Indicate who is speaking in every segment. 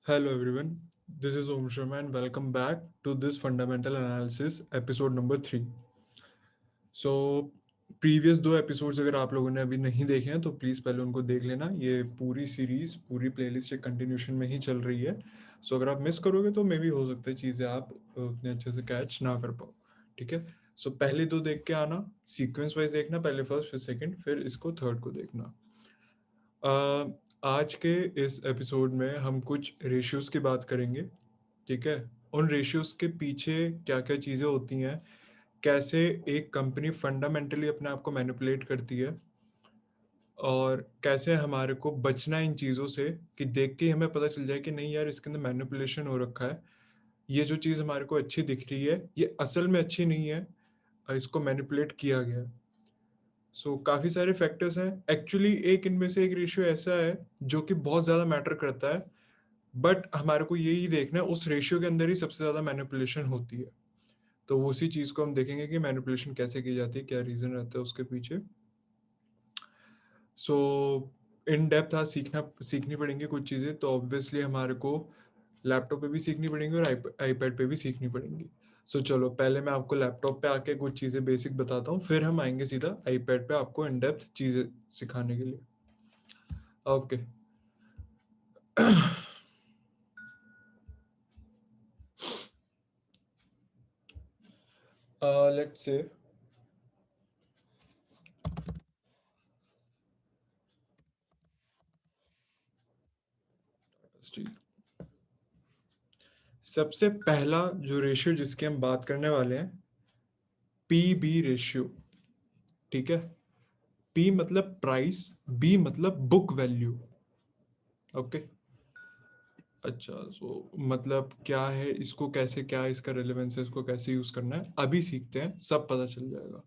Speaker 1: Hello everyone, this is Om Sharma and welcome back to this fundamental analysis episode number 3. So previous दो episodes अगर आप लोगों ने अभी नहीं देखे हैं तो प्लीज़ पहले उनको देख लेना. ये पूरी सीरीज पूरी प्लेलिस्ट एक कंटिन्यूशन में ही चल रही है. सो अगर आप मिस करोगे तो मे भी हो सकता है चीज़ें आप उतने अच्छे से कैच ना कर पाओ. ठीक है. सो पहले दो देख के आना, सीक्वेंस वाइज देखना, पहले फर्स्ट फिर सेकंड फिर इसको थर्ड को देखना. आज के इस एपिसोड में हम कुछ रेशियोज की बात करेंगे. ठीक है. उन रेशियोज के पीछे क्या क्या चीज़ें होती हैं, कैसे एक कंपनी फंडामेंटली अपने आप को मैनिपुलेट करती है, और कैसे हमारे को बचना इन चीज़ों से कि देख के ही हमें पता चल जाए कि नहीं यार इसके अंदर मैनिपुलेशन हो रखा है. ये जो चीज़ हमारे को अच्छी दिख रही है ये असल में अच्छी नहीं है, और इसको मैनिपुलेट किया गया है. काफ़ी सारे फैक्टर्स हैं एक्चुअली. एक इनमें से एक रेशियो ऐसा है जो कि बहुत ज़्यादा मैटर करता है, बट हमारे को यही देखना है उस रेशियो के अंदर ही सबसे ज़्यादा मैनिपुलेशन होती है. तो वो उसी चीज़ को हम देखेंगे कि मैनिपुलेशन कैसे की जाती है, क्या रीज़न रहता है उसके पीछे. सो इन डेप्थ आज सीखनी पड़ेंगी कुछ चीज़ें. तो ऑब्वियसली हमारे को लैपटॉप पे भी सीखनी पड़ेंगी और आईपैड पे भी सीखनी पड़ेंगी. चलो पहले मैं आपको लैपटॉप पे आके कुछ चीज़ें बेसिक बताता हूँ, फिर हम आएंगे सीधा आईपैड पे आपको इन डेप्थ चीज़ें सिखाने के लिए. ओके. लेट्स से सबसे पहला जो रेशियो जिसकी हम बात करने वाले हैं, पी बी रेशियो. ठीक है. पी मतलब प्राइस, बी मतलब बुक वैल्यू. ओके. अच्छा. मतलब क्या है, इसको कैसे, क्या इसका रेलेवेंस है, इसको कैसे यूज करना है अभी सीखते हैं, सब पता चल जाएगा.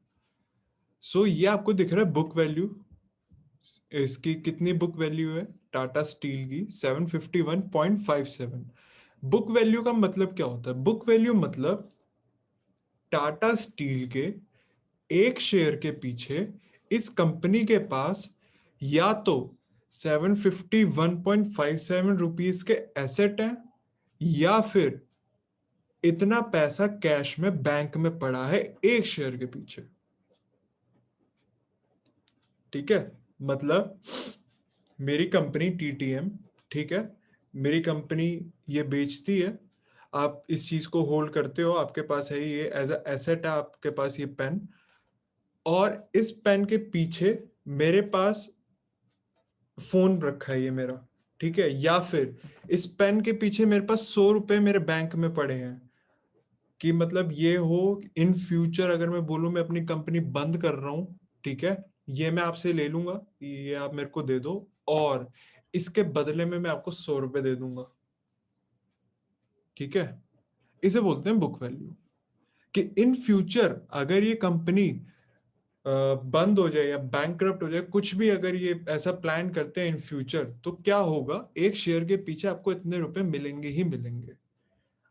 Speaker 1: ये आपको दिख रहा है बुक वैल्यू. इसकी कितनी बुक वैल्यू है टाटा स्टील की? 751.57. बुक वैल्यू का मतलब क्या होता है? बुक वैल्यू मतलब टाटा स्टील के एक शेयर के पीछे इस कंपनी के पास या तो 751.57 रुपीज के एसेट हैं, या फिर इतना पैसा कैश में बैंक में पड़ा है एक शेयर के पीछे. ठीक है. मतलब मेरी कंपनी टीटीएम, ठीक है, मेरी कंपनी ये बेचती है, आप इस चीज को होल्ड करते हो, आपके पास है ये एज अ एसेट है, आपके पास ये पेन, और इस पेन के पीछे मेरे पास फोन रखा है ये मेरा. ठीक है. या फिर इस पेन के पीछे मेरे पास 100 रुपए मेरे बैंक में पड़े हैं, कि मतलब ये हो इन फ्यूचर अगर मैं बोलूं मैं अपनी कंपनी बंद कर रहा हूं, ठीक है, ये मैं आपसे ले लूंगा, ये आप मेरे को दे दो, और इसके बदले में मैं आपको 100 रुपए दे दूंगा. ठीक है. इसे बोलते हैं बुक वैल्यू. कि इन फ्यूचर अगर ये कंपनी बंद हो जाए या बैंकरप्ट हो जाए, कुछ भी अगर ये ऐसा प्लान करते हैं इन फ्यूचर, तो क्या होगा, एक शेयर के पीछे आपको इतने रुपए मिलेंगे ही मिलेंगे.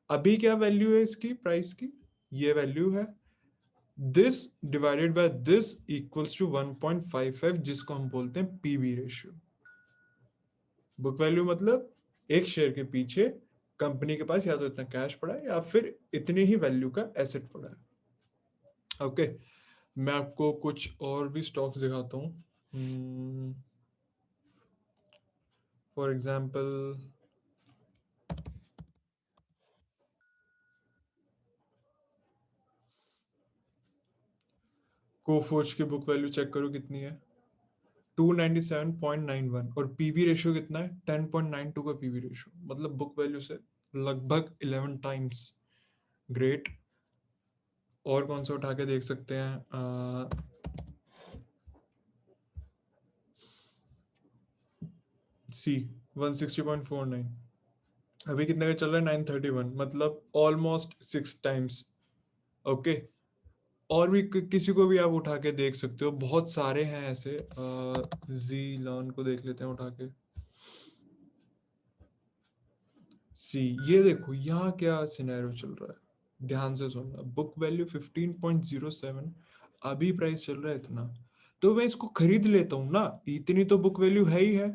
Speaker 1: अभी क्या वैल्यू है इसकी, प्राइस की? ये वैल्यू है this divided by this equals to 1.55, जिसको हम बोलते हैं पीवी रेशियो. बुक वैल्यू मतलब एक शेयर के पीछे कंपनी के पास या तो इतना कैश पड़ा है या फिर इतनी ही वैल्यू का एसेट पड़ा है. ओके. मैं आपको कुछ और भी स्टॉक्स दिखाता हूँ. फॉर एग्जाम्पल कोफोर्ज की बुक वैल्यू चेक करो कितनी है, 297.91, और पीवी रेशियो कितना है? 10.92 का पीवी रेशियो, मतलब बुक वैल्यू से लगभग 11 टाइम्स. ग्रेट. और कौन सा उठा के देख सकते हैं? सी 160.49, अभी कितने का चल रहा है? 931, मतलब ऑलमोस्ट 6 टाइम्स. ओके. और भी किसी को भी आप उठा के देख सकते हो, बहुत सारे हैं ऐसे. जी लॉन को देख लेते हैं उठा के. सी, ये देखो यहाँ क्या सिनेरियो चल रहा है, ध्यान से सुनना. बुक वैल्यू 15.07, अभी प्राइस चल रहा है इतना, तो मैं इसको खरीद लेता हूँ ना, इतनी तो बुक वैल्यू है ही है,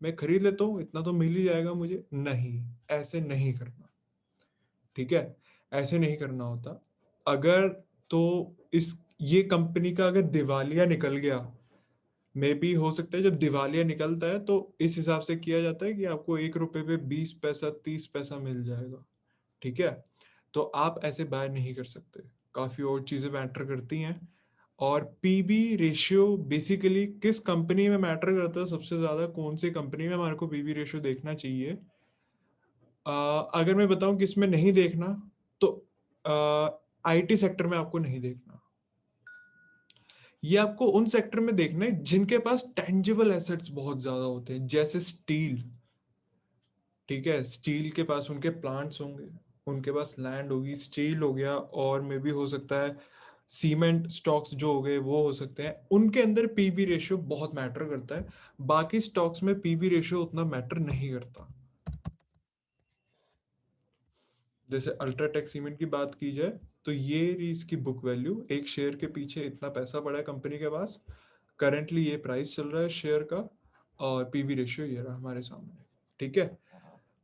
Speaker 1: मैं खरीद लेता हूँ, इतना तो मिल ही जाएगा मुझे। नहीं, ऐसे नहीं करना, ठीक है? ऐसे नहीं करना होता। अगर तो इस ये कंपनी का अगर दिवालिया निकल गया, मे बी हो सकता है जब दिवालिया निकलता है तो इस हिसाब से किया जाता है कि आपको 1 रुपए पे 20 पैसा 30 पैसा मिल जाएगा, ठीक है? तो आप ऐसे बाय नहीं कर सकते, काफी और चीजें मैटर करती हैं। और पीबी रेशियो बेसिकली किस कंपनी में मैटर करता है सबसे ज्यादा, कौन सी कंपनी में हमारे को पीबी रेशियो देखना चाहिए? अगर मैं बताऊं कि इसमें नहीं देखना, तो आईटी सेक्टर में आपको नहीं देखना। ये आपको उन सेक्टर में देखना है जिनके पास टेंजिबल एसेट्स बहुत ज्यादा होते हैं, जैसे स्टील, ठीक है? स्टील के पास उनके प्लांट्स होंगे, उनके पास लैंड होगी, स्टील हो गया, और मे भी हो सकता है सीमेंट स्टॉक्स जो हो गए वो हो सकते हैं, उनके अंदर पीबी रेशियो बहुत मैटर करता है। बाकी स्टॉक्स में पीबी रेशियो उतना मैटर नहीं करता। जैसे अल्ट्राटेक सीमेंट की बात की जाए तो ये रही इसकी बुक वैल्यू, एक शेयर के पीछे इतना पैसा पड़ा है कंपनी के पास, करंटली ये प्राइस चल रहा है शेयर का, और पीवी रेशियो ये रहा हमारे सामने, ठीक है?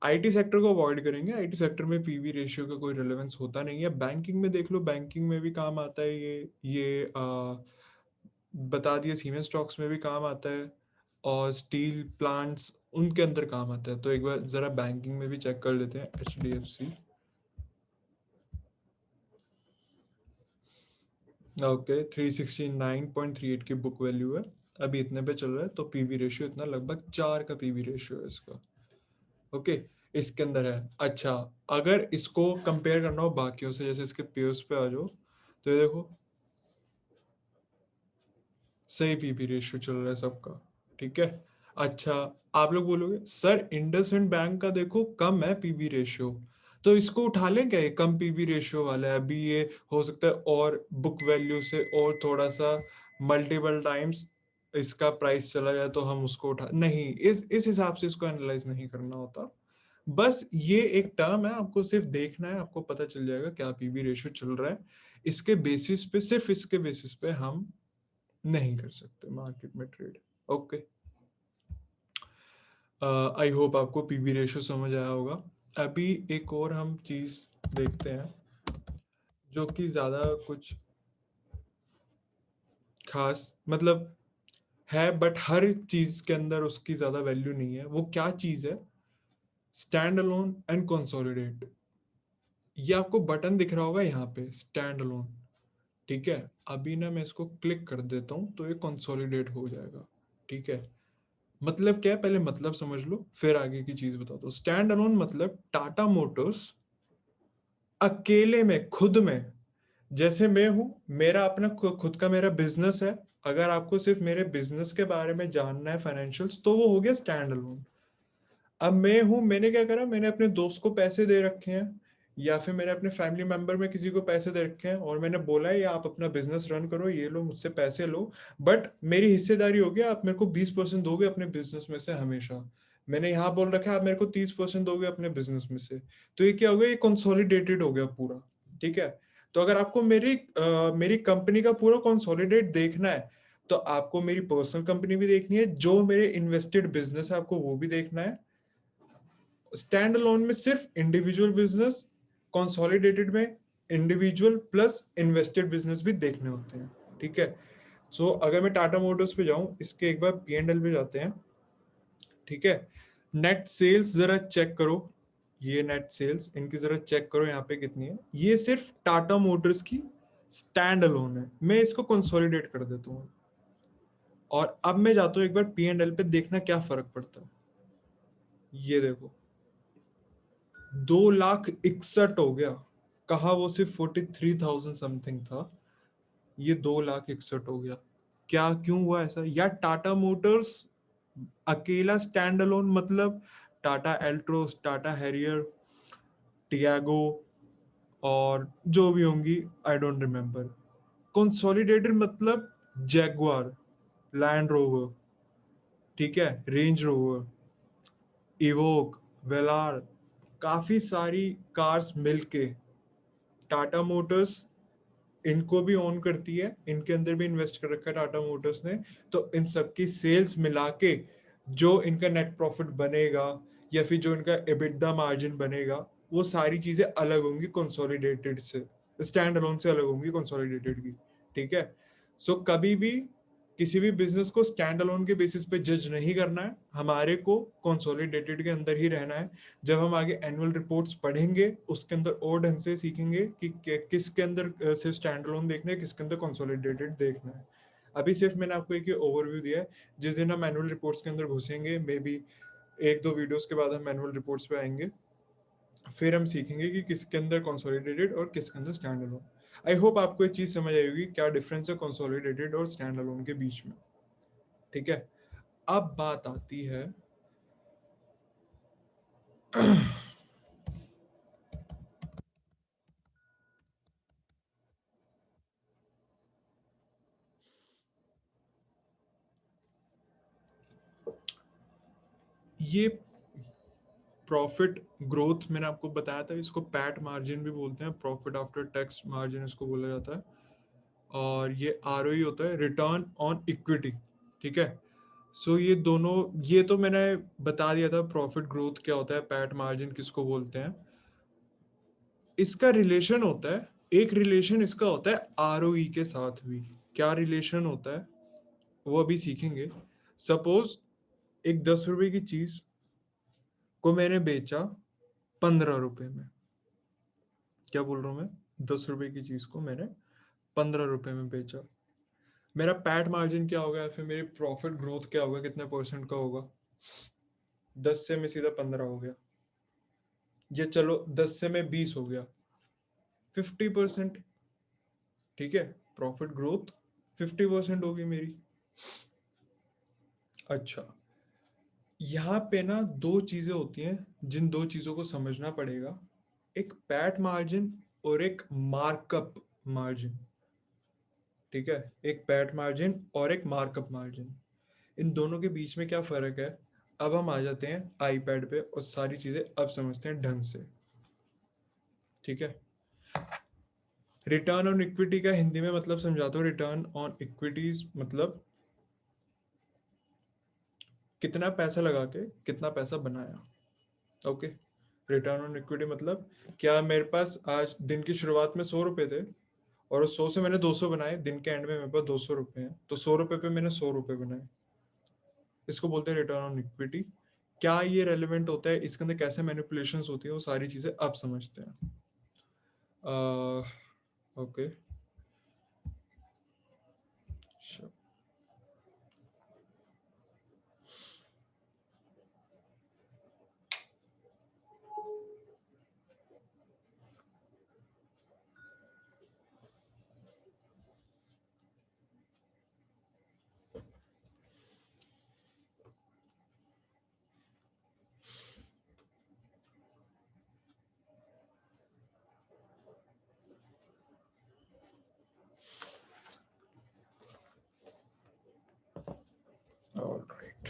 Speaker 1: आईटी सेक्टर को अवॉइड करेंगे, आईटी सेक्टर में पीवी रेशियो का कोई रिलेवेंस होता नहीं है। बैंकिंग में देख लो, बैंकिंग में भी काम आता है ये बता दिया, सीमेंट स्टॉक्स में भी काम आता है, और स्टील प्लांट्स उनके अंदर काम आता है। तो एक बार जरा बैंकिंग में भी चेक कर लेते हैं, HDFC। ओके, 369.38 की बुक वैल्यू है, अभी इतने पे चल रहा है, तो पीवी रेशियो इतना, लगभग 4 का पीवी रेशियो है इसका। ओके, इसके अंदर है। अच्छा, अगर इसको कंपेयर करना हो बाकियों से, जैसे इसके पेयर्स पे आ जाओ, तो ये देखो सही पीवी रेशियो चल रहा है सबका, ठीक है? अच्छा, आप लोग बोलोगे सर इंडसइंड बैंक का देखो कम है पीवी रेशियो, तो इसको उठा लें क्या? ये कम पीवी रेशियो वाला है, अभी ये हो सकता है और बुक वैल्यू से और थोड़ा सा मल्टीपल टाइम्स इसका प्राइस चला जाए तो हम उसको उठा नहीं, इस हिसाब से इसको एनालाइज नहीं करना होता। बस ये एक टर्म है, आपको सिर्फ देखना है, आपको पता चल जाएगा क्या पीवी रेशियो चल रहा है। इसके बेसिस पे, सिर्फ इसके बेसिस पे हम नहीं कर सकते मार्केट में ट्रेड। ओके, आई होप आपको पीवी रेशियो समझ आया होगा। अभी एक और हम चीज देखते हैं जो कि ज्यादा कुछ खास मतलब है, बट हर चीज के अंदर उसकी ज्यादा वैल्यू नहीं है। वो क्या चीज है? Stand alone and consolidate. ये आपको बटन दिख रहा होगा यहाँ पे, स्टैंड अलोन, ठीक है? अभी ना मैं इसको क्लिक कर देता हूँ तो ये कंसोलिडेट हो जाएगा, ठीक है? मतलब क्या है, पहले मतलब समझ लो फिर आगे की चीज बताता हूँ। स्टैंड अलोन मतलब टाटा मोटर्स अकेले में, खुद में, जैसे मैं हूं, मेरा अपना खुद का मेरा बिजनेस है, अगर आपको सिर्फ मेरे बिजनेस के बारे में जानना है, फाइनेंशियल्स, तो वो हो गया स्टैंड अलोन। अब मैं हूं, मैंने क्या करा, मैंने अपने दोस्त को पैसे दे रखे हैं, या फिर मैंने अपने फैमिली मेंबर में किसी को पैसे दे रखे हैं, और मैंने बोला है ये आप अपना बिजनेस रन करो, ये लो मुझसे पैसे लो, बट मेरी हिस्सेदारी होगी, आप मेरे को 20% दोगे अपने बिजनेस में से हमेशा। मैंने यहाँ बोल रखा है आप मेरे को 30% दोगे अपने बिजनेस में से। तो ये क्या हो गया, ये कंसोलिडेटेड हो गया पूरा, ठीक है? तो अगर आपको मेरी कंपनी का पूरा कंसोलिडेट देखना है, तो आपको मेरी पर्सनल कंपनी भी देखनी है, जो मेरे इन्वेस्टेड बिजनेस है आपको वो भी देखना है। स्टैंड अलोन में सिर्फ इंडिविजुअल बिजनेस, कंसोलिडेटेड में इंडिविजुअल प्लस इन्वेस्टेड बिजनेस भी देखने होते हैं, ठीक है? सो अगर मैं टाटा मोटर्स पे जाऊं, इसके एक बार P&L पे जाते हैं, ठीक है? नेट सेल्स जरा चेक करो, ये नेट सेल्स इनकी जरा चेक करो यहाँ पे कितनी है। ये सिर्फ टाटा मोटर्स की स्टैंड अलोन है, मैं इसको कंसोलिडेट कर देता हूँ, और अब मैं जाता हूँ एक बार P&L पे, देखना क्या फर्क पड़ता है। ये देखो 2,61,000 हो गया, कहा वो सिर्फ 43,000 समथिंग था, ये 2,61,000 हो गया। क्या, क्यों हुआ ऐसा? या टाटा मोटर्स अकेला स्टैंड अलोन, मतलब टाटा एल्ट्रोस, टाटा हैरियर, टियागो, और जो भी होंगी, आई डोंट रिमेम्बर। कंसोलिडेटेड मतलब जैगुआर, लैंड रोवर, ठीक है, रेंज रोवर, इवोक, वेलार, काफी सारी कार्स मिलके टाटा मोटर्स इनको भी ओन करती है, इनके अंदर भी इन्वेस्ट कर रखा है टाटा मोटर्स ने। तो इन सबकी सेल्स मिला के जो इनका नेट प्रॉफिट बनेगा या फिर जो इनका एबिटडा मार्जिन बनेगा, वो सारी चीजें अलग होंगी कंसोलिडेटेड से, स्टैंड अलोन से अलग होंगी कंसोलिडेटेड की। ठीक है, सो कभी भी किसी भी बिजनेस को स्टैंड अलोन के बेसिस पे जज नहीं करना है, हमारे को कंसोलिडेटेड के अंदर ही रहना है। जब हम आगे एनुअल रिपोर्ट्स पढ़ेंगे उसके अंदर और ढंग से सीखेंगे कि किसके अंदर सिर्फ स्टैंड अलोन देखना है, किसके अंदर कंसोलिडेटेड देखना है। अभी सिर्फ मैंने आपको एक ओवरव्यू दिया है। जिस दिन हम एनुअल रिपोर्ट्स के अंदर घुसेंगे, मे बी एक दो वीडियोस के बाद हम मैनुअल रिपोर्ट्स पे आएंगे, फिर हम सीखेंगे कि किसके अंदर कंसोलिडेटेड और किसके अंदर स्टैंड अलोन। आई होप आपको एक चीज समझ आएगी क्या डिफरेंस है कंसोलिडेटेड और स्टैंड अलोन के बीच में। ठीक है, अब बात आती है ये प्रॉफिट ग्रोथ। मैंने आपको बताया था इसको पैट मार्जिन भी बोलते हैं, प्रॉफिट आफ्टर टैक्स मार्जिन इसको बोला जाता है, और ये आरओई होता है, रिटर्न ऑन इक्विटी। ठीक है, सो ये दोनों, ये तो मैंने बता दिया था प्रॉफिट ग्रोथ क्या होता है, पैट मार्जिन किसको बोलते हैं। इसका रिलेशन होता है, एक रिलेशन इसका होता है आरओई के साथ भी। क्या रिलेशन होता है वो अभी सीखेंगे। सपोज एक 10 रुपए की चीज को मैंने बेचा 15 रुपए में। क्या बोल रहा हूं मैं, 10 रुपए की चीज को मैंने 15 रुपए में बेचा, मेरा पैट मार्जिन क्या होगा या फिर मेरी प्रॉफिट ग्रोथ क्या होगा, कितने परसेंट का होगा। 10 से मैं सीधा 15 हो गया, ये चलो 10 से मैं 20 हो गया, 50%। ठीक है, प्रॉफिट ग्रोथ 50% होगी मेरी। अच्छा, यहाँ पे ना दो चीजें होती हैं जिन दो चीजों को समझना पड़ेगा, एक पैट मार्जिन और एक मार्कअप मार्जिन। ठीक है, एक पैट मार्जिन और एक मार्कअप मार्जिन, इन दोनों के बीच में क्या फर्क है। अब हम आ जाते हैं आईपैड पे और सारी चीजें अब समझते हैं ढंग से। ठीक है, रिटर्न ऑन इक्विटी का हिंदी में मतलब समझाता हूँ। रिटर्न ऑन इक्विटीज मतलब कितना पैसा लगा के कितना पैसा बनाया। ओके, रिटर्न ऑन इक्विटी मतलब क्या मेरे पास आज दिन की शुरुआत में 100 रुपए थे और उस 100 से मैंने 200 बनाए, दिन के एंड में मेरे पास 200 रुपए हैं, तो 100 रुपए पे मैंने 100 रुपए बनाए। इसको बोलते हैं रिटर्न ऑन इक्विटी। क्या ये रेलिवेंट होता है, इसके अंदर कैसे मैनिपुलेशंस होती है, वो सारी चीजें अब समझते हैं। Okay, alright.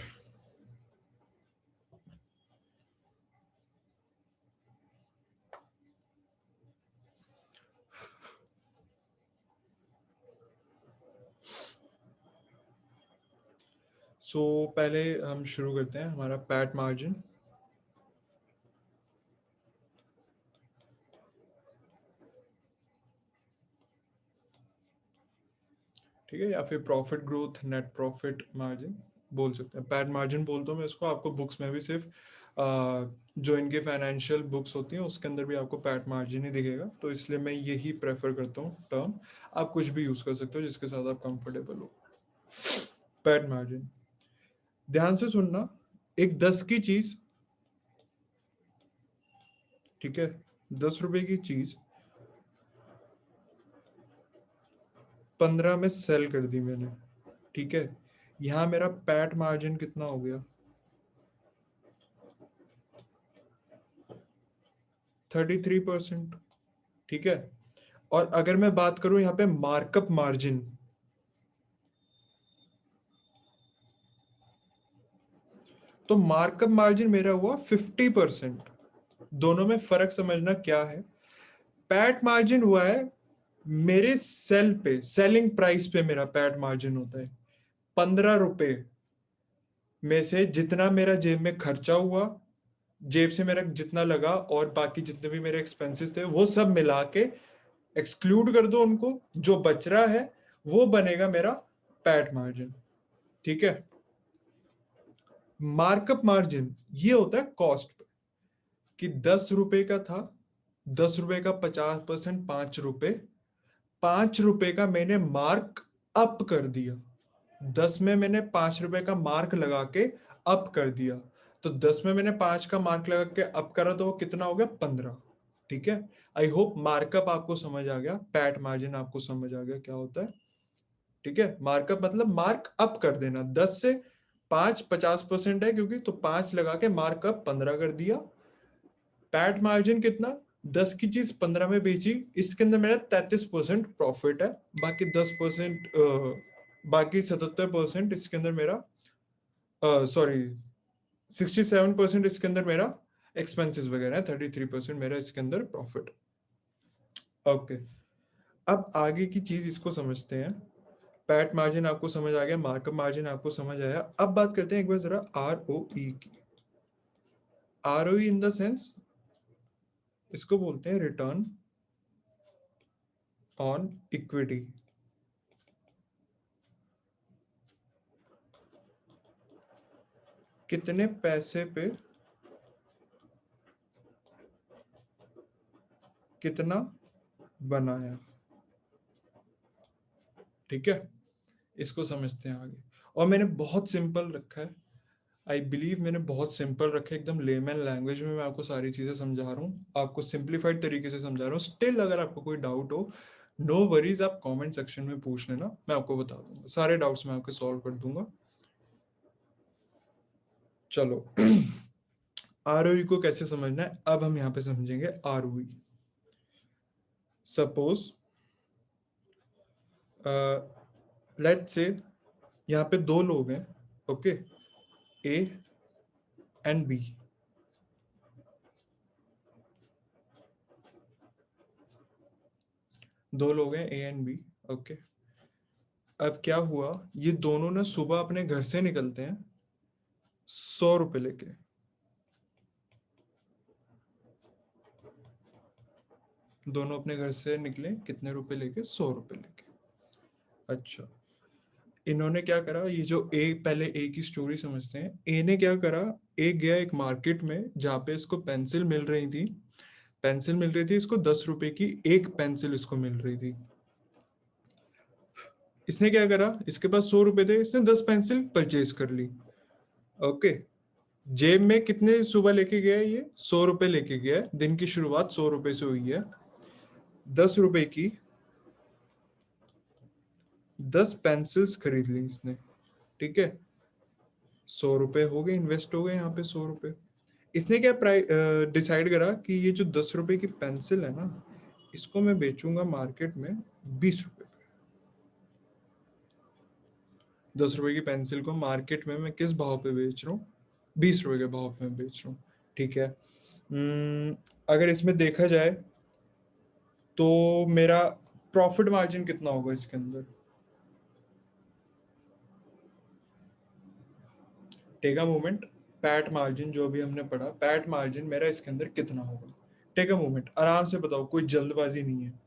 Speaker 1: सो पहले हम शुरू करते हैं हमारा पैट मार्जिन। ठीक है, या फिर profit growth, net profit margin बोल सकते हैं। पैट मार्जिन बोलता हूँ मैं इसको, आपको बुक्स में भी सिर्फ जो इनके फाइनेंशियल बुक्स होती हैं उसके अंदर भी आपको पैट मार्जिन ही दिखेगा, तो इसलिए मैं यही प्रेफर करता हूँ टर्म। आप कुछ भी यूज कर सकते हो जिसके साथ आप कंफर्टेबल हो। पैट मार्जिन, ध्यान से सुनना, एक 10 की चीज, ठीक है, 10 रुपए की चीज 15 में सेल कर दी मैंने। ठीक है, यहाँ मेरा पैट मार्जिन कितना हो गया, 33%। ठीक है, और अगर मैं बात करूं यहाँ पे मार्कअप मार्जिन, तो मार्कअप मार्जिन मेरा हुआ 50%। दोनों में फर्क समझना क्या है। पैट मार्जिन हुआ है मेरे सेल पे, सेलिंग प्राइस पे मेरा पैट मार्जिन होता है 15 रुपए। में से जितना मेरा जेब में खर्चा हुआ, जेब से मेरा जितना लगा, और बाकी जितने भी मेरे एक्सपेंसेस थे वो सब मिला के एक्सक्लूड कर दो उनको, जो बच रहा है वो बनेगा मेरा पैट मार्जिन। ठीक है। मार्कअप मार्जिन ये होता है कॉस्ट पे, कि 10 रुपए का था, 10 रुपए का 50%, 5 रुपए, 5 रुपए का मैंने मार्क अप कर दिया। 10 में मैंने 5 रुपए का मार्क लगा के अप कर दिया, तो 10 में मैंने 5 का मार्क लगा के अप करा, तो वो कितना हो गया? 15। ठीक है। आई होप मार्कअप आपको समझ आ गया, पैट मार्जिन आपको समझ आ गया क्या होता है। ठीक है। मार्कअप मतलब मार्क अप कर देना। 10 से 5 50% है क्योंकि, तो 5 लगा के मार्कअप 15 कर दिया। पैट मार्जिन कितना? 10 की चीज 15 में बेची, इसके अंदर मेरा 33% प्रॉफिट है। बाकी 10%, बाकी 77% इसके अंदर मेरा, सॉरी 67% इसके अंदर मेरा एक्सपेंसेस वगैरह है, 33% मेरा इसके अंदर प्रॉफिट। ओके। अब आगे की चीज इसको समझते हैं। पैट मार्जिन आपको समझ आ गया, मार्कअप मार्जिन आपको समझ आया। अब बात करते हैं एक बार जरा आरओई की। आरओई इन द सेंस, इसको बोलते हैं रिटर्न ऑन इक्विटी। कितने पैसे पे कितना बनाया। ठीक है। इसको समझते हैं आगे। और मैंने बहुत सिंपल रखा है, आई बिलीव मैंने बहुत सिंपल रखा है, एकदम लेमन लैंग्वेज में मैं आपको सारी चीजें समझा रहा हूँ, आपको सिंप्लीफाइड तरीके से समझा रहा हूँ। स्टिल अगर आपको कोई डाउट हो, नो वरीज, आप कमेंट सेक्शन में पूछ लेना, मैं आपको बता दूंगा, सारे डाउट्स मैं आपके सॉल्व कर दूंगा। चलो आरओई को कैसे समझना है, अब हम यहाँ पे समझेंगे आरओई। सपोज लेट से यहाँ पे दो लोग हैं, ओके, ए एंड बी। दो लोग हैं, ए एंड बी, ओके। अब क्या हुआ, ये दोनों ना सुबह अपने घर से निकलते हैं 100 रुपए लेके। दोनों अपने घर से निकले कितने रुपए लेके? 100 रुपए लेके। अच्छा, इन्होंने क्या करा, ये जो ए, पहले ए की स्टोरी समझते हैं। ए ने क्या करा, ए गया एक मार्केट में जहाँ पे इसको पेंसिल मिल रही थी, पेंसिल मिल रही थी इसको 10 रुपए की एक पेंसिल इसको मिल रही थी। इसने क्या करा, इसके पास 100 रुपए थे, इसने 10 पेंसिल परचेज कर ली। ओके। जेब में कितने सुबह लेके गया ये? 100 रुपए लेके गया। दिन की शुरुआत 100 रुपए से हुई है। 10 रुपए की 10 पेंसिल्स खरीद ली इसने। ठीक है। 100 रुपए हो गए, इन्वेस्ट हो गए यहाँ पे 100 रुपए। इसने क्या डिसाइड करा कि ये जो 10 रुपए की पेंसिल है ना, इसको मैं बेचूंगा मार्केट में 20 रुपए पे। 10 रुपए की पेंसिल को मार्केट में मैं किस भाव पे बेच रहा हूँ? 20 रुपए के भाव पे बेच रहा हूँ। ठीक है। अगर इसमें देखा जाए तो मेरा प्रॉफिट मार्जिन कितना होगा इसके अंदर? Take a moment. PAT margin जो भी हमने पढ़ा, पैट मार्जिन मेरा इसके अंदर कितना होगा? टेक अ मोमेंट, आराम से बताओ, कोई जल्दबाजी नहीं है।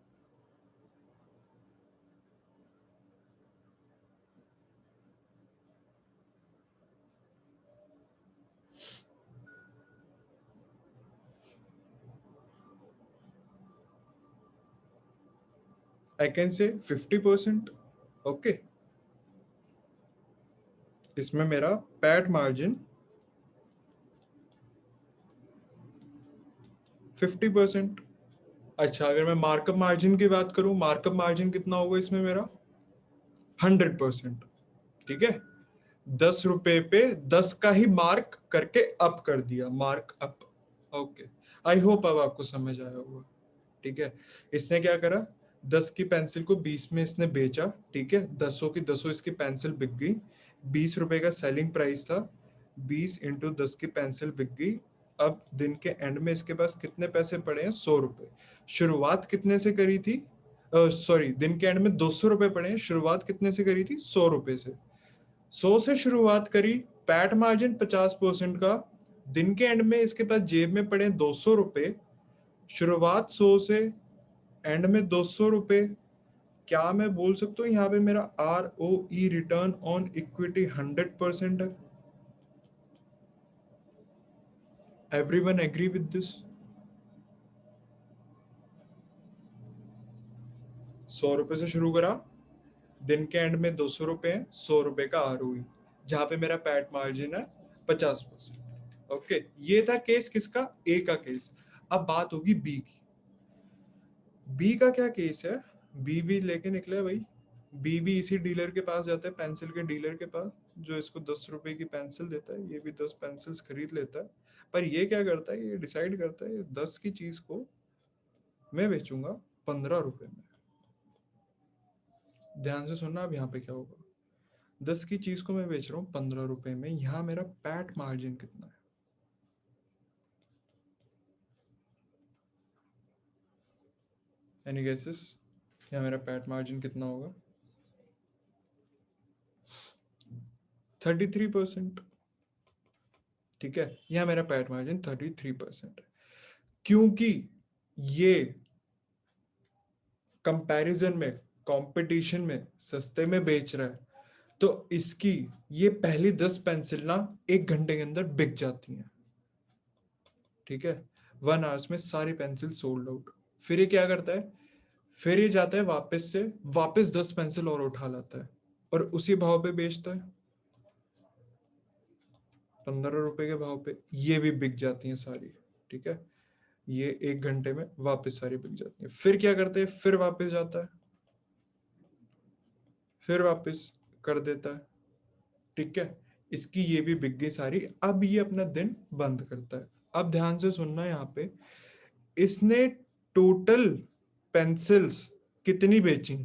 Speaker 1: I can say 50%। ओके। इसमें मेरा पैट मार्जिन 50%। अच्छा, अगर मैं मार्कअप मार्जिन की बात करूं, मार्कअप मार्जिन कितना होगा इसमें मेरा? 100%। ठीक है। 10 रुपए पे 10 का ही मार्क करके अप कर दिया, mark up. Okay. I hope अब आपको समझ आया होगा। ठीक है। इसने क्या करा, 10 की पेंसिल को 20 में इसने बेचा। ठीक है। 10 की 10 इसकी पेंसिल बिक गई। 20 रुपए का सेलिंग प्राइस था, 20 इंटू 10 की पेंसिल बिक गई। अब दिन के एंड में इसके पास कितने पैसे पड़े हैं? 100 रुपए। शुरुआत कितने से करी थी? सॉरी, दिन के एंड में 200 रुपए पड़े हैं। शुरुआत कितने से करी थी? 100 रुपए से। 100 से शुरुआत करी, पैट मार्जिन 50% का, दिन के एंड में इसके पास जेब में पड़े 200 रुपए, शुरुआत 100 से, एंड में 200 रुपए। क्या मैं बोल सकता हूँ यहाँ पे मेरा ROE, रिटर्न ऑन इक्विटी, 100% है? Everyone agree with this? 100 रुपए से शुरू करा, दिन के एंड में 200 रुपए है, 100 रुपए का ROE, जहां पे मेरा पैट मार्जिन है 50%। ओके, ये था केस किसका? ए का केस। अब बात होगी बी की। बी का क्या केस है? बी भी लेके निकले भाई। बी भी इसी डीलर के पास जाता है, पेंसिल के डीलर के पास, जो इसको 10 रुपए की पेंसिल देता है। ये भी 10 पेंसिल्स खरीद लेता है। पर ये क्या करता है? ये डिसाइड करता है 10 की चीज को मैं बेचूंगा 15 रुपए में। ध्यान से सुनना, अब यहाँ पे क्या होगा। 10 की चीज को मैं बेच रहा हूँ 15 रुपए में, यहाँ मेरा पैट मार्जिन कितना है? Any guesses? यहाँ मेरा पैट मार्जिन कितना होगा? 33%। ठीक है, यहाँ मेरा पैट मार्जिन 33% है। क्योंकि ये कंपैरिजन में, कंपटीशन में सस्ते में बेच रहा है, तो इसकी ये पहली 10 पेंसिल ना 1 घंटे के अंदर बिक जाती हैं। ठीक है, 1 आवर्स में सारी पेंसिल सोल्ड आउट। फिर ये क्या करता है? फिर ये जाता है वापस से, वापस 10 पेंसिल और उठा लाता है और उसी भाव पे बेचता है, 15 रुपए के भाव पे। ये भी बिक जाती हैं सारी। ठीक है, ये 1 घंटे में वापस सारी बिक जाती है। फिर क्या करते हैं? फिर वापस जाता है, फिर वापस कर देता है। ठीक है, इसकी ये भी बिक गई सारी। अब ये अपना दिन बंद करता है। अब ध्यान से सुनना, यहाँ पे इसने टोटल पेंसिल्स कितनी बेची?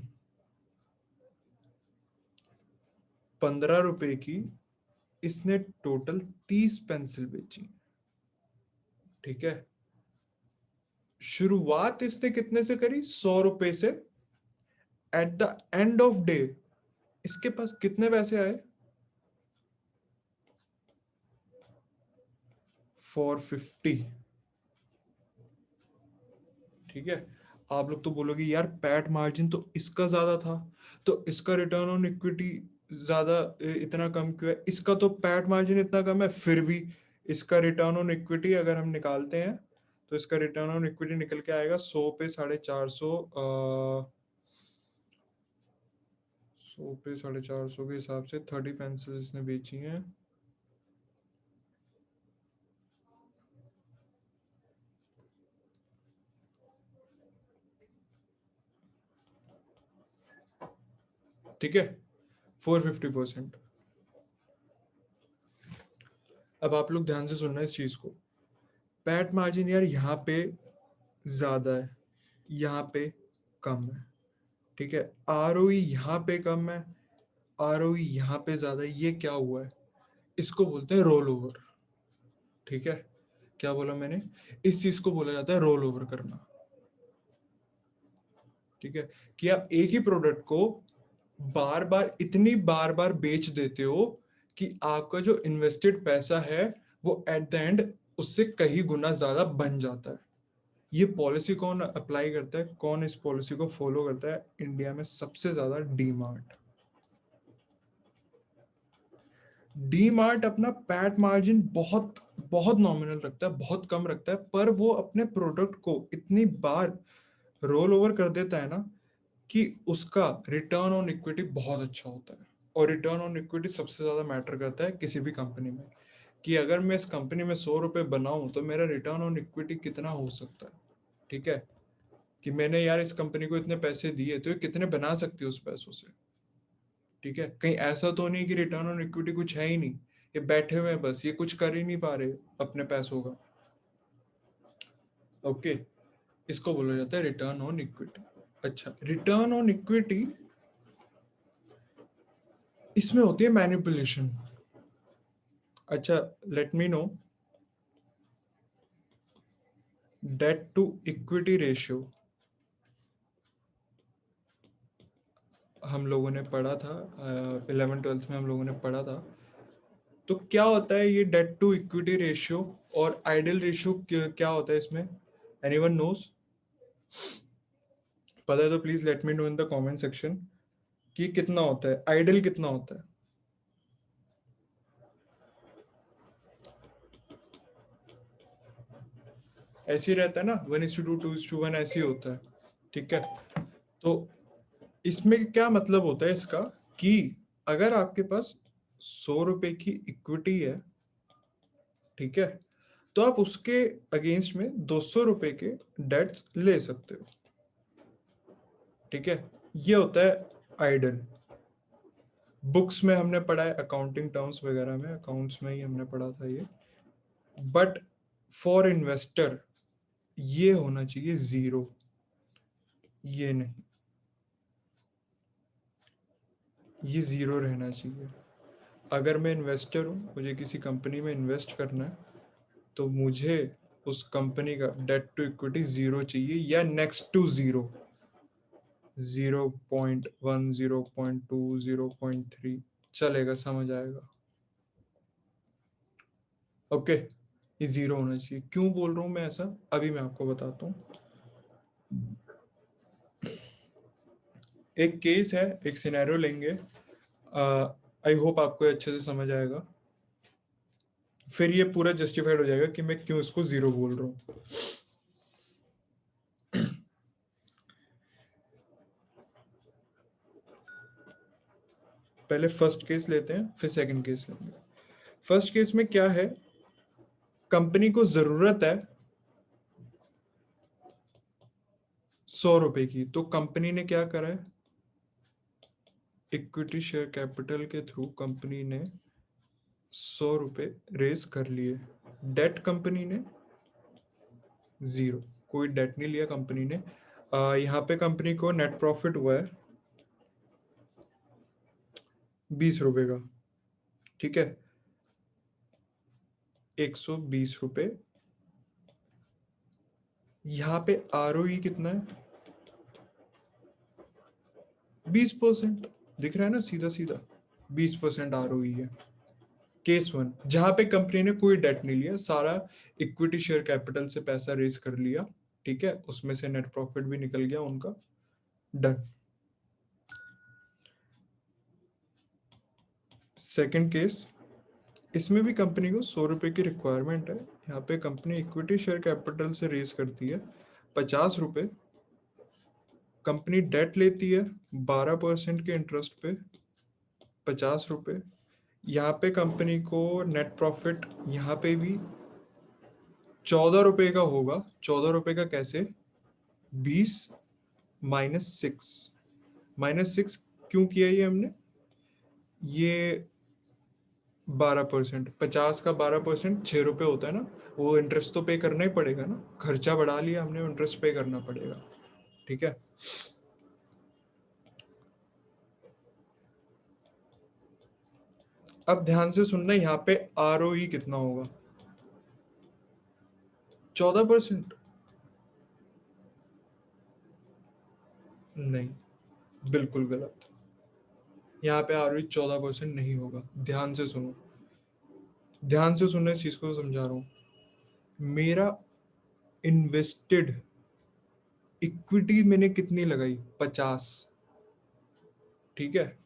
Speaker 1: 15 रुपए की इसने टोटल 30 पेंसिल बेची। ठीक है, शुरुआत इसने कितने से करी? 100 रुपए से। At the end of day इसके पास कितने पैसे आए? 450। ठीक है, आप लोग तो बोलोगे यार पैट मार्जिन तो इसका ज्यादा था, तो इसका रिटर्न ऑन इक्विटी ज्यादा, इतना कम क्यों है? इसका तो पैट मार्जिन इतना कम है, फिर भी इसका रिटर्न ऑन इक्विटी अगर हम निकालते हैं तो इसका रिटर्न ऑन इक्विटी निकल के आएगा 100 पे 450, 100 पे 450 के हिसाब से 30 पेंसिल इसने बेची हैं। ठीक है, 450%। अब आप लोग ध्यान से सुनना इस चीज को। पैट मार्जिन यार यहाँ पे ज्यादा है, यहाँ पे कम है। ठीक है, ROE यहाँ पे कम है, ROE यहाँ पे ज्यादा है। ये क्या हुआ है? इसको बोलते हैं रोल ओवर। ठीक है, क्या बोला मैंने? इस चीज को बोला जाता है रोल ओवर करना। ठीक है, कि आप एक ही प्रोडक्ट को बार बार, इतनी बार बार बेच देते हो कि आपका जो इन्वेस्टेड पैसा है वो एट द एंड उससे कहीं गुना ज्यादा बन जाता है। ये पॉलिसी कौन अप्लाई करता है, कौन इस पॉलिसी को फॉलो करता है? इंडिया में सबसे ज्यादा डीमार्ट। डीमार्ट अपना पैट मार्जिन बहुत बहुत नॉमिनल रखता है, बहुत कम रखता है, पर वो अपने प्रोडक्ट को इतनी बार रोल ओवर कर देता है ना कि उसका रिटर्न ऑन इक्विटी बहुत अच्छा होता है। और रिटर्न ऑन इक्विटी सबसे ज्यादा मैटर करता है किसी भी कंपनी में, कि अगर मैं इस कंपनी में 100 रुपए बनाऊं तो मेरा रिटर्न ऑन इक्विटी कितना हो सकता है। ठीक है, कि मैंने यार इस कंपनी को इतने पैसे दिए तो ये कितने बना सकती है उस पैसों से। ठीक है, कहीं ऐसा तो नहीं कि रिटर्न ऑन इक्विटी कुछ है ही नहीं, ये बैठे हुए हैं बस, ये कुछ कर ही नहीं पा रहे अपने पैसों का। ओके, इसको बोला जाता है रिटर्न ऑन इक्विटी। अच्छा, रिटर्न ऑन इक्विटी, इसमें होती है मैनिपुलेशन। अच्छा, let me know, debt to equity ratio हम लोगों ने पढ़ा था, 11th 12th में हम लोगों ने पढ़ा था। तो क्या होता है ये डेट टू इक्विटी रेशियो और आइडियल रेशियो क्या होता है इसमें? Anyone nose? पता है तो please let me no in the comment section कि कितना होता है, आइडियल कितना होता है। ऐसे ही रहता है ना, 1:2, 2:1 ऐसे ही होता है, ठीक है। तो इसमें क्या मतलब होता है इसका कि अगर आपके पास 100 रुपए की इक्विटी है, ठीक है, तो आप उसके अगेंस्ट में 200 रुपए के डेट्स ले सकते हो, ठीक है। ये होता है आइडल। बुक्स में हमने पढ़ा है, अकाउंटिंग टर्म्स वगैरह में, अकाउंट्स में ही हमने पढ़ा था ये। बट फॉर इन्वेस्टर ये होना चाहिए जीरो, ये नहीं, ये जीरो रहना चाहिए। अगर मैं इन्वेस्टर हूँ, मुझे किसी कंपनी में इन्वेस्ट करना है, तो मुझे उस कंपनी का डेट टू इक्विटी जीरो चाहिए या नेक्स्ट टू जीरो, 0.1, 0.2, 0.3 चलेगा, समझ आएगा। ओके, ये जीरो होना चाहिए। क्यों बोल रहा हूँ मैं ऐसा, अभी मैं आपको बताता हूँ। एक केस है, एक सिनेरियो लेंगे, आई होप आपको अच्छे से समझ आएगा, फिर ये पूरा जस्टिफाइड हो जाएगा कि मैं क्यों इसको जीरो बोल रहा हूँ। पहले फर्स्ट केस लेते हैं, फिर सेकंड केस लेंगे। फर्स्ट केस में क्या है, कंपनी को जरूरत है 100 रुपए की, तो कंपनी ने क्या करा है, इक्विटी शेयर कैपिटल के थ्रू कंपनी ने 100 रुपए रेस कर लिए। डेट कंपनी ने जीरो, कोई डेट नहीं लिया कंपनी ने। यहाँ पे कंपनी को नेट प्रॉफिट हुआ है 20 रुपए का, ठीक है, 120 रुपए। यहाँ पे आरओई कितना है, 20%। दिख रहा है ना, सीधा सीधा 20% आरओई है। केस वन, जहां पे कंपनी ने कोई डेट नहीं लिया, सारा इक्विटी शेयर कैपिटल से पैसा रेस कर लिया, ठीक है, उसमें से नेट प्रॉफिट भी निकल गया उनका, डन। सेकंड केस, इसमें भी कंपनी को 100 रुपए की रिक्वायरमेंट है। यहाँ पे कंपनी इक्विटी शेयर कैपिटल से रेस करती है 50 रुपए, कंपनी डेट लेती है 12% के इंटरेस्ट पे 50 रुपए। यहाँ पे कंपनी को नेट प्रॉफिट यहाँ पे भी 14 रुपए का होगा। 14 रुपए का कैसे, 20 - 6, -6 क्यों किया ये हमने, ये 12%, 50 का 12% 6 रुपए होता है ना, वो इंटरेस्ट तो पे करना ही पड़ेगा ना, खर्चा बढ़ा लिया हमने, इंटरेस्ट पे करना पड़ेगा, ठीक है। अब ध्यान से सुनना, यहाँ पे आरओई कितना होगा, 14%। नहीं, बिल्कुल गलत। यहाँ पे आरओई 14% नहीं होगा। ध्यान से सुनो, ध्यान से सुनने, इस चीज को समझा रहा हूँ। मेरा इन्वेस्टेड इक्विटी मैंने कितनी लगाई, 50, ठीक है।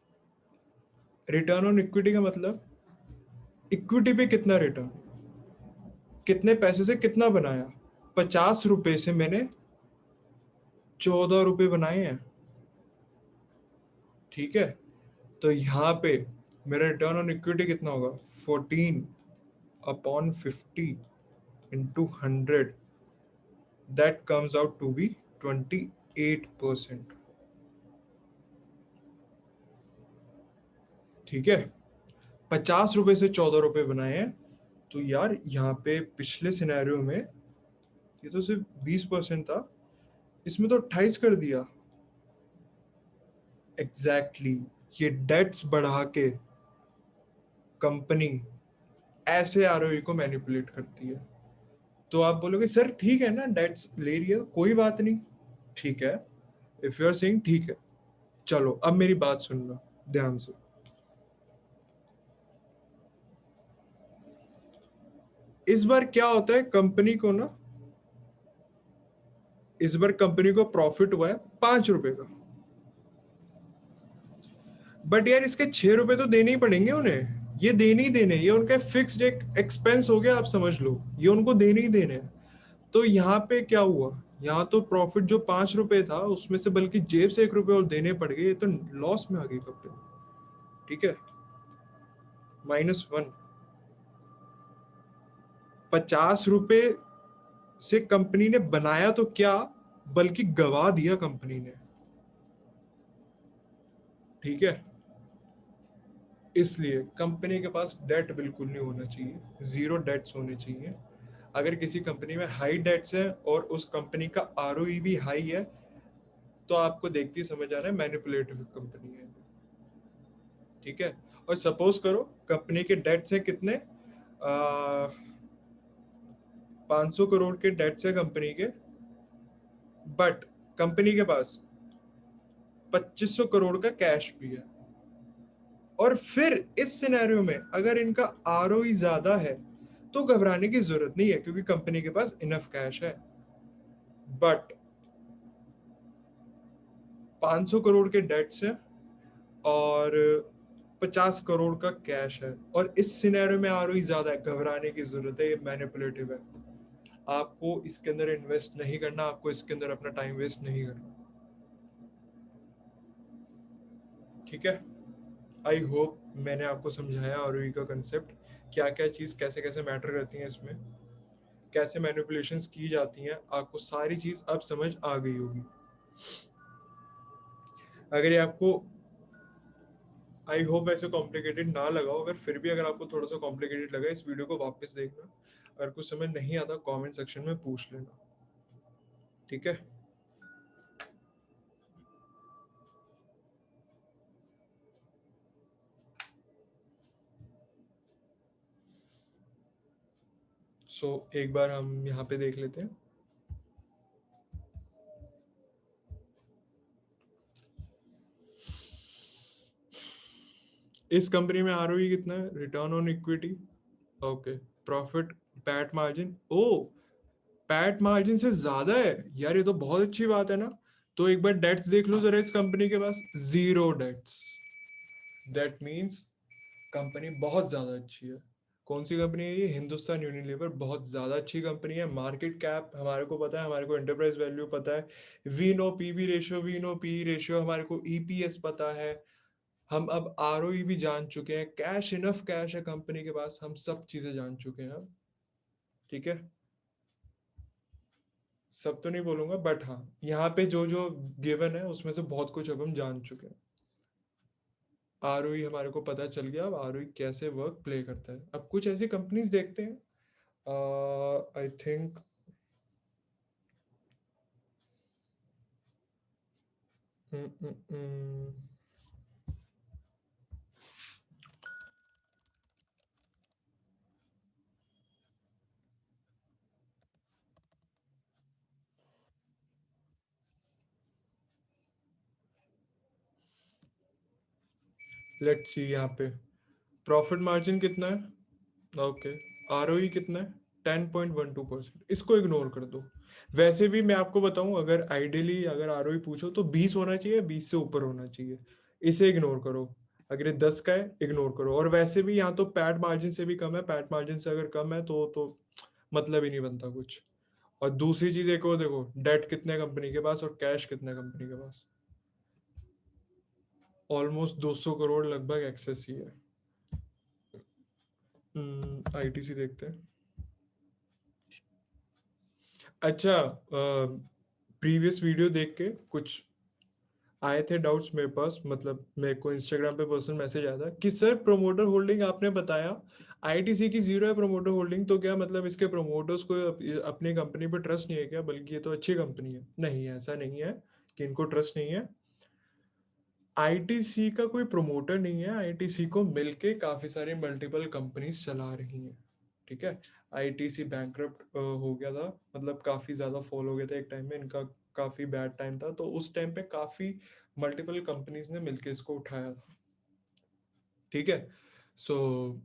Speaker 1: रिटर्न ऑन इक्विटी का मतलब इक्विटी पे कितना रिटर्न, कितने पैसे से कितना बनाया, 50 रुपए से मैंने 14 रुपए बनाए हैं, ठीक है। तो यहाँ पे मेरा रिटर्न ऑन इक्विटी कितना होगा, 14/50 into 100, that comes out to be 28%, ठीक है। 50 रुपए से 14 रुपए बनाए हैं, तो यार यहाँ पे पिछले सिनेरियो में ये तो सिर्फ 20% था, इसमें तो 28 कर दिया। एग्जैक्टली exactly, ये डेट्स बढ़ा के कंपनी ऐसे आरओई को मैनिपुलेट करती है। तो आप बोलोगे सर ठीक है ना, डेट्स ले रही है, कोई बात नहीं, ठीक है, इफ यू आर सेइंग ठीक है, चलो अब मेरी बात सुनना ध्यान से। इस बार क्या होता है, कंपनी को ना, इस बार कंपनी को प्रॉफिट हुआ है 5 रुपए का, बट यार इसके 6 रुपए तो देने ही पड़ेंगे उन्हें, ये देने ही देने, ये उनका फिक्स्ड एक एक्सपेंस हो गया, आप समझ लो, ये उनको देने ही देने हैं। तो यहाँ पे क्या हुआ, यहाँ तो प्रॉफिट जो 5 रुपए था उसमें से बल्कि जेब से 1 रुपए और देने पड़ गए, ये तो लॉस में आ गई कंपनी। ठीक है, -1। 50 रुपए से कंपनी ने बनाया तो क्या, बल्कि गवा दिया कंपनी ने। ठीक है, इसलिए कंपनी के पास डेट बिल्कुल नहीं होना चाहिए, जीरो डेट्स होने चाहिए। अगर किसी कंपनी में हाई डेट्स है और उस कंपनी का आरओई भी हाई है, तो आपको देखते ही समझ आ रहा है मैनिपुलेटिव कंपनी है। ठीक है, और सपोज करो कंपनी के डेट्स है कितने, 500 करोड़ के डेट्स है कंपनी के, बट कंपनी के पास 2500 करोड़ का कैश भी है। और फिर इस सिनेरियो में अगर इनका आरओई ज्यादा है तो घबराने की जरूरत नहीं है, क्योंकि कंपनी के पास इनफ कैश है। बट 500 करोड़ के डेट्स है और 50 करोड़ का कैश है, और इस सिनेरियो में आरओई ज्यादा है, घबराने की जरूरत है, ये मैनिपुलेटिव है। आपको इसके अंदर इन्वेस्ट नहीं करना, आपको इसके अंदर अपना टाइम वेस्ट नहीं करना। ठीक है, आई होप मैंने आपको समझाया आरओई का कंसेप्ट, क्या क्या चीज कैसे कैसे मैटर करती है इसमें, कैसे मैनिपुलेशंस की जाती हैं, आपको सारी चीज अब समझ आ गई होगी। अगर ये आपको, आई होप ऐसे कॉम्प्लिकेटेड ना लगा हो, अगर फिर भी अगर आपको थोड़ा सा कॉम्प्लिकेटेड लगा, इस वीडियो को वापस देखना, अगर कुछ समझ नहीं आता कमेंट सेक्शन में पूछ लेना। ठीक है, सो एक बार हम यहाँ पे देख लेते हैं। इस कंपनी में आरओई कितना है, return on equity, okay, profit, PAT margin, oh PAT margin से ज्यादा है यार, ये तो बहुत अच्छी बात है ना। तो एक बार डेट्स देख लो जरा, इस कंपनी के पास zero debts, that means company बहुत ज्यादा अच्छी है। कौन सी कंपनी है ये, हिंदुस्तान यूनिलीवर, बहुत ज्यादा अच्छी कंपनी है। मार्केट कैप हमारे को पता है, हमारे को एंटरप्राइज वैल्यू पता है, we know PV ratio, we know P ratio, हमारे को ईपीएस पता है, हम अब आरओई भी जान चुके हैं, कैश, इनफ कैश है कंपनी के पास, हम सब चीजें जान चुके हैं अब। ठीक है, सब तो नहीं बोलूंगा, बट हाँ, यहाँ पे जो जो गिवन है उसमें से बहुत कुछ अब हम जान चुके हैं। आरओई हमारे को पता चल गया, अब आरओई कैसे वर्क प्ले करता है। अब कुछ ऐसी कंपनीज देखते हैं, आई थिंक, लेट्स सी यहाँ पे प्रॉफिट मार्जिन कितना है, ओके, आरओई कितना है, 10.12%, इसको इग्नोर कर दो। वैसे भी मैं आपको बताऊं, अगर आइडियली अगर आरओई पूछो तो 20 होना चाहिए, 20 से ऊपर होना चाहिए, इसे इग्नोर करो। अगर ये 10 का है इग्नोर करो, और वैसे भी यहाँ तो पैट मार्जिन से भी कम है, पैट मार्जिन से अगर कम है तो मतलब ही नहीं बनता कुछ। और दूसरी चीज एक और देखो, डेट कितने कंपनी के पास और कैश कितने कंपनी के पास, ऑलमोस्ट 200 करोड़ लगभग एक्सेस ही है। आईटीसी देखते हैं। अच्छा, प्रीवियस वीडियो देख के कुछ आए थे डाउट्स मेरे पास, मतलब मेरे को इंस्टाग्राम पे पर्सनल मैसेज आया था कि सर प्रमोटर होल्डिंग आपने बताया, आईटीसी की जीरो है प्रमोटर होल्डिंग, तो क्या मतलब इसके प्रमोटर्स को अपनी कंपनी पे ट्रस्ट नहीं है क्या, बल्कि ये तो अच्छी कंपनी है। नहीं, ऐसा नहीं है कि इनको ट्रस्ट नहीं है। आईटीसी का कोई प्रमोटर नहीं है, आईटीसी को मिलके काफी सारी मल्टीपल कंपनीज चला रही हैं। ठीक है, आईटीसी बैंकरप्ट हो गया था, मतलब काफी ज्यादा फॉल हो गया था एक टाइम में, इनका काफी बैड टाइम था, तो उस टाइम पे काफी मल्टीपल कंपनीज ने मिलके इसको उठाया था। ठीक है, सो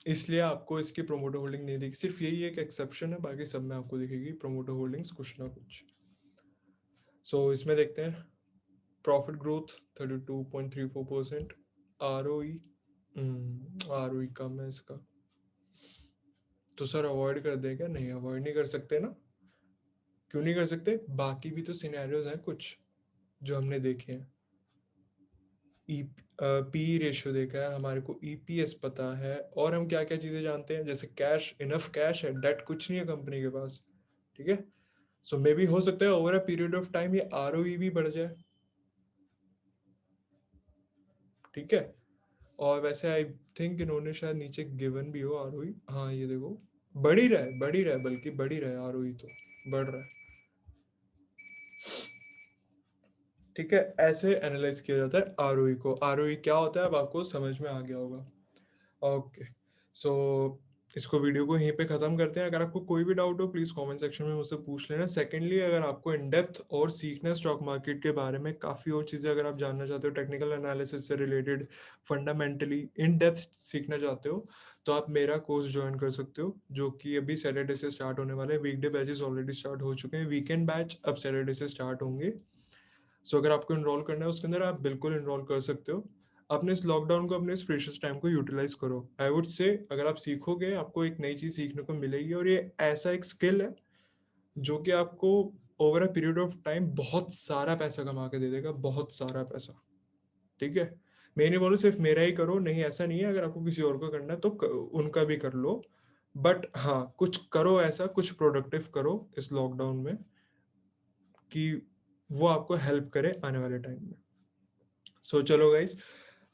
Speaker 1: इसलिए आपको इसकी प्रोमोटर होल्डिंग नहीं दिखी, सिर्फ यही एक एक्सेप्शन है, बाकी सब में आपको दिखेगी प्रोमोटर होल्डिंग्स कुछ ना कुछ। सो इसमें देखते हैं प्रॉफिट ग्रोथ 32.34%, आरओई आरओई कम है इसका, तो सर अवॉइड कर दें क्या? नहीं, अवॉइड नहीं कर सकते ना। क्यों नहीं कर सकते? बाकी भी तो सिनेरियोज हैं कुछ जो हमने देखे हैं। पी रेशियो देखा है, हमारे को ईपीएस पता है, और हम क्या क्या चीजें जानते हैं, जैसे कैश, इनफ कैश है, डेट कुछ नहीं है कंपनी के पास, ठीक है। सो मे बी हो सकता है over a period of time ये आरओई भी बढ़ जाए, ठीक है। और वैसे आई थिंक इन्होंने शायद नीचे गिवन भी हो आरओई, हाँ ये देखो बढ़ ही रहा है, बढ़ ही रहा है, बल्कि बढ़ ही रहा है, आरओई तो बढ़ रहा है, ठीक है। ऐसे एनालाइज किया जाता है आरओई को। आरओई क्या होता है अब आपको समझ में आ गया होगा। ओके, सो इसको वीडियो को यहीं पे खत्म करते हैं। अगर आपको कोई भी डाउट हो प्लीज कमेंट सेक्शन में मुझसे पूछ लेना। सेकेंडली, अगर आपको इन डेप्थ और सीखना है स्टॉक मार्केट के बारे में, काफ़ी और चीज़ें अगर आप जानना चाहते हो टेक्निकल एनालिसिस से रिलेटेड, फंडामेंटली इन डेप्थ सीखना चाहते हो, तो आप मेरा कोर्स ज्वाइन कर सकते हो, जो कि अभी सैटरडे से स्टार्ट होने वाला है। वीकडे बैचेस ऑलरेडी स्टार्ट हो चुके हैं, वीकेंड बैच अब सैटरडे से स्टार्ट होंगे। सो अगर आपको इनरोल करना है उसके अंदर, आप बिल्कुल इनरोल कर सकते हो। अपने इस लॉकडाउन को, अपने इस प्रेशियस टाइम को यूटिलाइज करो। आई वुड से अगर आप सीखोगे, आपको एक नई चीज सीखने को मिलेगी, और ये ऐसा एक स्किल है जो कि आपको over a period of time बहुत सारा पैसा कमा के दे देगा, बहुत सारा पैसा, ठीक है। मैं नहीं बोलूँ सिर्फ मेरा ही करो, नहीं ऐसा नहीं है, अगर आपको किसी और को करना है तो उनका भी कर लो, बट हाँ कुछ करो, ऐसा कुछ प्रोडक्टिव करो इस लॉकडाउन में कि वो आपको हेल्प करे आने वाले टाइम में। सो चलो गाइस,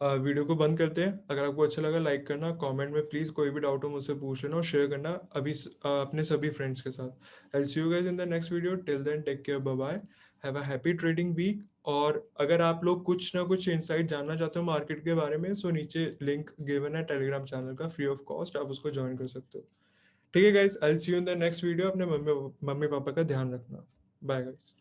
Speaker 1: वीडियो को बंद करते हैं। अगर आपको अच्छा लगा लाइक करना, कमेंट में प्लीज कोई भी डाउट हो मुझसे पूछ लेना, और शेयर करना अभी अपने सभी फ्रेंड्स के साथ। I see you guys in the next video, till then take care, bye bye, have a happy trading week. और अगर आप लोग कुछ ना कुछ इंसाइट जानना चाहते हो मार्केट के बारे में, सो नीचे लिंक गिवन है टेलीग्राम चैनल का, फ्री ऑफ कॉस्ट, आप उसको ज्वाइन कर सकते हो, ठीक है guys. I see you in the next video. अपने मम्मी पापा का ध्यान रखना, बाय गाइस।